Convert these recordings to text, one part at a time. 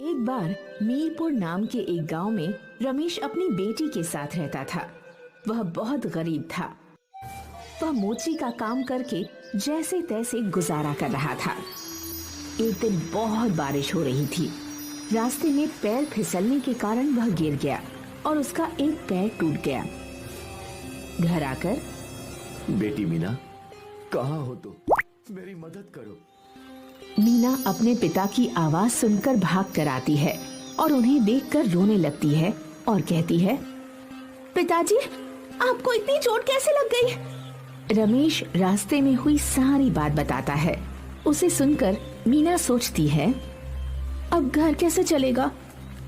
एक बार मीरपुर नाम के एक गांव में रमेश अपनी बेटी के साथ रहता था। वह बहुत गरीब था। वह मोची का काम करके जैसे तैसे गुजारा कर रहा था। एक दिन बहुत बारिश हो रही थी। रास्ते में पैर फिसलने के कारण वह गिर गया और उसका एक पैर टूट गया। घर आकर, बेटी मीना, कहाँ हो तुम? मेरी मदद करो। मीना अपने पिता की आवाज सुनकर भाग कर आती है और उन्हें देखकर रोने लगती है और कहती है, पिताजी, आपको इतनी चोट कैसे लग गई? रमेश रास्ते में हुई सारी बात बताता है। उसे सुनकर मीना सोचती है, अब घर कैसे चलेगा?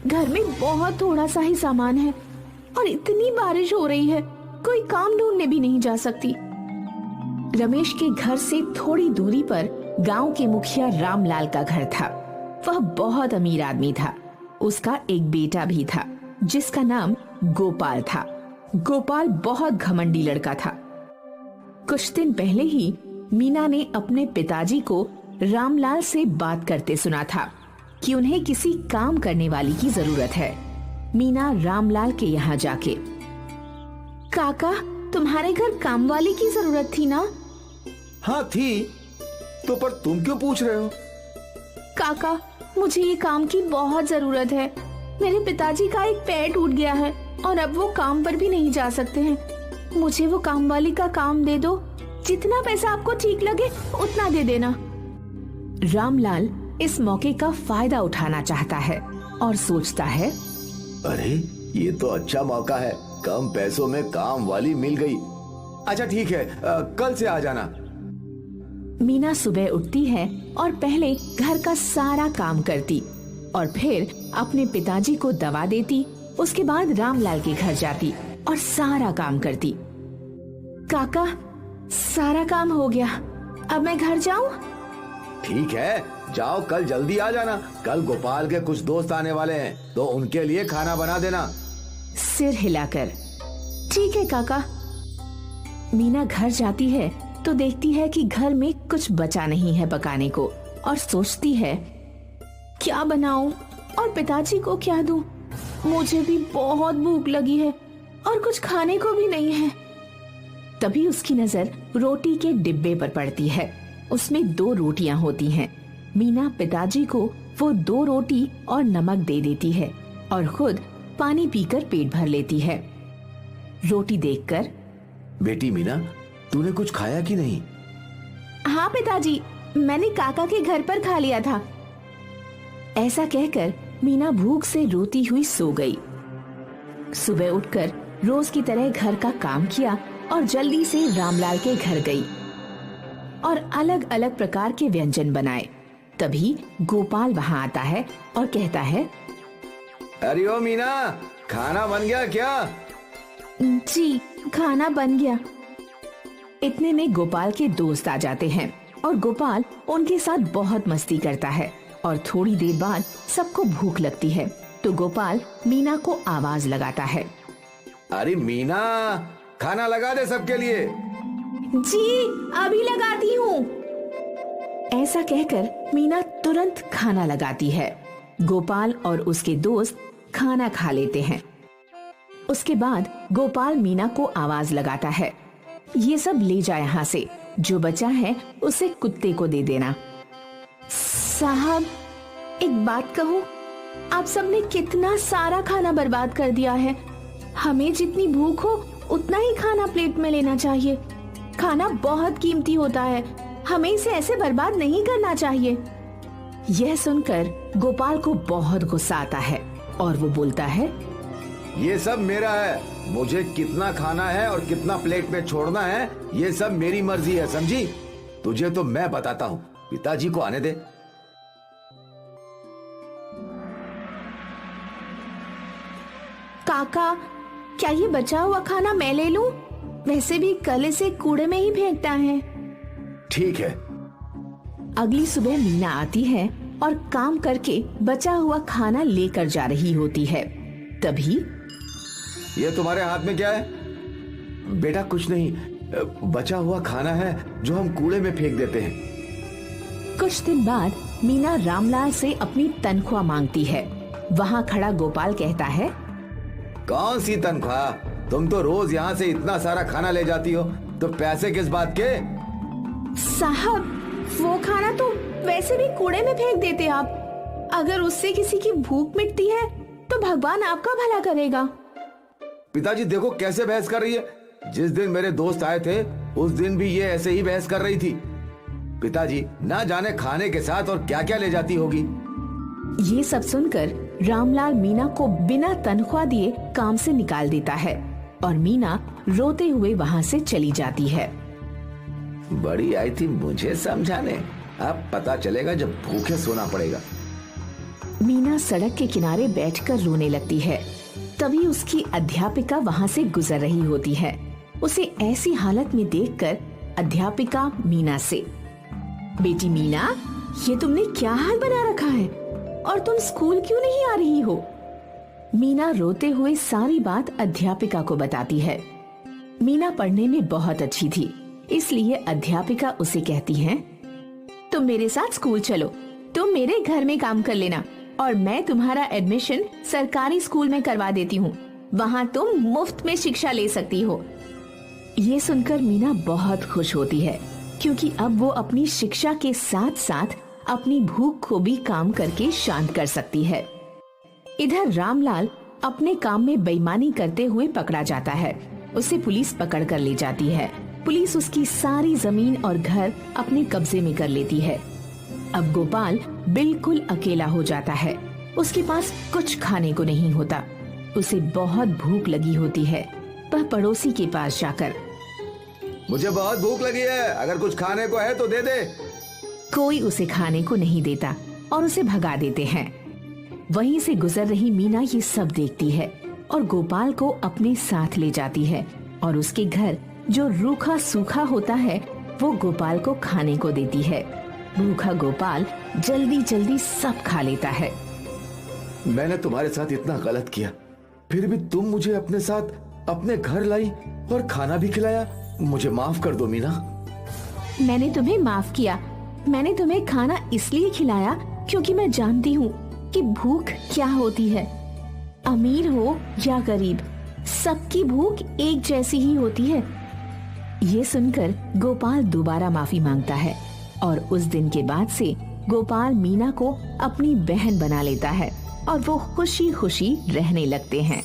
घर में बहुत थोड़ा सा ही सामान है और इतनी बारिश हो रही है, कोई काम ढूंढने भी नहीं जा सकती। रमेश के घर से थोड़ी दूरी पर गांव के मुखिया रामलाल का घर था। वह बहुत अमीर आदमी था। उसका एक बेटा भी था जिसका नाम गोपाल था। गोपाल बहुत घमंडी लड़का था। कुछ दिन पहले ही मीना ने अपने पिताजी को रामलाल से बात करते सुना था कि उन्हें किसी काम करने वाली की जरूरत है। मीना रामलाल के यहाँ जाके, काका, तुम्हारे घर काम वाली की जरूरत थी ना? हाँ थी, तो पर तुम क्यों पूछ रहे हो? काका, मुझे ये काम की बहुत जरूरत है। मेरे पिताजी का एक पैर टूट गया है और अब वो काम पर भी नहीं जा सकते हैं। मुझे वो काम वाली का काम दे दो। जितना पैसा आपको ठीक लगे उतना दे देना। रामलाल इस मौके का फायदा उठाना चाहता है और सोचता है, अरे ये तो अच्छा मौका है, कम पैसों में काम वाली मिल गई। अच्छा ठीक है, कल से आ जाना। मीना सुबह उठती है और पहले घर का सारा काम करती और फिर अपने पिताजी को दवा देती। उसके बाद रामलाल के घर जाती और सारा काम करती। काका, सारा काम हो गया, अब मैं घर जाऊं? ठीक है, जाओ, कल जल्दी आ जाना। कल गोपाल के कुछ दोस्त आने वाले हैं, तो उनके लिए खाना बना देना। सिर हिलाकर, ठीक है काका। मीना घर जाती है तो देखती है कि घर में कुछ बचा नहीं है पकाने को और सोचती है, क्या बनाऊं और पिताजी को क्या दूं? मुझे भी बहुत भूख लगी है और कुछ खाने को भी नहीं है। तभी उसकी नजर रोटी के डिब्बे पर पड़ती है। उसमें 2 रोटियां होती हैं। मीना पिताजी को वो 2 रोटी और नमक दे देती है और खुद पानी पीकर पेट भर लेती है। रोटी देखकर, बेटी मीना, तूने कुछ खाया कि नहीं? हाँ पिताजी, मैंने काका के घर पर खा लिया था। ऐसा कहकर मीना भूख से रोती हुई सो गई। सुबह उठकर रोज की तरह घर का काम किया और जल्दी से रामलाल के घर गई और अलग अलग प्रकार के व्यंजन बनाए। तभी गोपाल वहाँ आता है और कहता है, अरे ओ मीना, खाना बन गया क्या? जी, खाना बन गया। इतने में गोपाल के दोस्त आ जाते हैं और गोपाल उनके साथ बहुत मस्ती करता है और थोड़ी देर बाद सबको भूख लगती है तो गोपाल मीना को आवाज लगाता है, अरे मीना, खाना लगा दे सबके लिए। जी, अभी लगाती हूँ। ऐसा कहकर मीना तुरंत खाना लगाती है। गोपाल और उसके दोस्त खाना खा लेते हैं। उसके बाद गोपाल मीना को आवाज लगाता है, ये सब ले जा यहाँ से, जो बचा है उसे कुत्ते को दे देना। साहब, एक बात कहूँ, आप सबने कितना सारा खाना बर्बाद कर दिया है। हमें जितनी भूख हो उतना ही खाना प्लेट में लेना चाहिए। खाना बहुत कीमती होता है, हमें इसे ऐसे बर्बाद नहीं करना चाहिए। यह सुनकर गोपाल को बहुत गुस्सा आता है और वो बोलता है, ये सब मेरा है, मुझे कितना खाना है और कितना प्लेट में छोड़ना है ये सब मेरी मर्जी है, समझी? तुझे तो मैं बताता हूँ, पिताजी को आने दे। काका, क्या ये बचा हुआ खाना मैं ले लूं? वैसे भी कल इसे कूड़े में ही फेंकता है। ठीक है। अगली सुबह मीना आती है और काम करके बचा हुआ खाना लेकर जा रही होती है। तभी, ये तुम्हारे हाथ में क्या है? बेटा कुछ नहीं, बचा हुआ खाना है जो हम कूड़े में फेंक देते हैं। कुछ दिन बाद मीना रामलाल से अपनी तनख्वाह मांगती है। वहाँ खड़ा गोपाल कहता है, कौन सी तनख्वाह? तुम तो रोज यहाँ से इतना सारा खाना ले जाती हो, तो पैसे किस बात के? साहब, वो खाना तो वैसे भी कूड़े में फेंक देते आप। अगर उससे किसी की भूख मिटती है तो भगवान आपका भला करेगा। पिताजी देखो कैसे बहस कर रही है। जिस दिन मेरे दोस्त आए थे उस दिन भी ये ऐसे ही बहस कर रही थी। पिताजी ना जाने खाने के साथ और क्या क्या ले जाती होगी। ये सब सुनकर रामलाल मीना को बिना तनख्वाह दिए काम से निकाल देता है और मीना रोते हुए वहाँ से चली जाती है। बड़ी आई थी मुझे समझाने, अब पता चलेगा जब भूखे सोना पड़ेगा। मीना सड़क के किनारे बैठकर रोने लगती है। तभी उसकी अध्यापिका वहाँ से गुजर रही होती है। उसे ऐसी हालत में देखकर अध्यापिका मीना से, बेटी मीना, ये तुमने क्या हाल बना रखा है और तुम स्कूल क्यों नहीं आ रही हो? मीना रोते हुए सारी बात अध्यापिका को बताती है। मीना पढ़ने में बहुत अच्छी थी, इसलिए अध्यापिका उसे कहती है, तुम मेरे साथ स्कूल चलो, तुम मेरे घर में काम कर लेना और मैं तुम्हारा एडमिशन सरकारी स्कूल में करवा देती हूँ। वहाँ तुम मुफ्त में शिक्षा ले सकती हो। ये सुनकर मीना बहुत खुश होती है, क्योंकि अब वो अपनी शिक्षा के साथ साथ अपनी भूख को भी काम करके शांत कर सकती है। इधर रामलाल अपने काम में बेईमानी करते हुए पकड़ा जाता है। उसे पुलिस पकड़ कर ले जाती है। पुलिस उसकी सारी जमीन और घर अपने कब्जे में कर लेती है। अब गोपाल बिल्कुल अकेला हो जाता है। उसके पास कुछ खाने को नहीं होता। उसे बहुत भूख लगी होती है। वह पड़ोसी के पास जाकर, मुझे बहुत भूख लगी है, अगर कुछ खाने को है तो दे दे। कोई उसे खाने को नहीं देता और उसे भगा देते हैं। वहीं से गुजर रही मीना ये सब देखती है और गोपाल को अपने साथ ले जाती है और उसके घर जो रूखा सूखा होता है वो गोपाल को खाने को देती है। भूखा गोपाल जल्दी जल्दी सब खा लेता है। मैंने तुम्हारे साथ इतना गलत किया, फिर भी तुम मुझे अपने साथ अपने घर लाई और खाना भी खिलाया। मुझे माफ कर दो मीना। मैंने तुम्हें माफ किया। मैंने तुम्हें खाना इसलिए खिलाया क्योंकि मैं जानती हूँ कि भूख क्या होती है। अमीर हो या गरीब, सबकी भूख एक जैसी ही होती है। ये सुनकर गोपाल दोबारा माफी मांगता है और उस दिन के बाद से गोपाल मीना को अपनी बहन बना लेता है और वो खुशी खुशी रहने लगते हैं।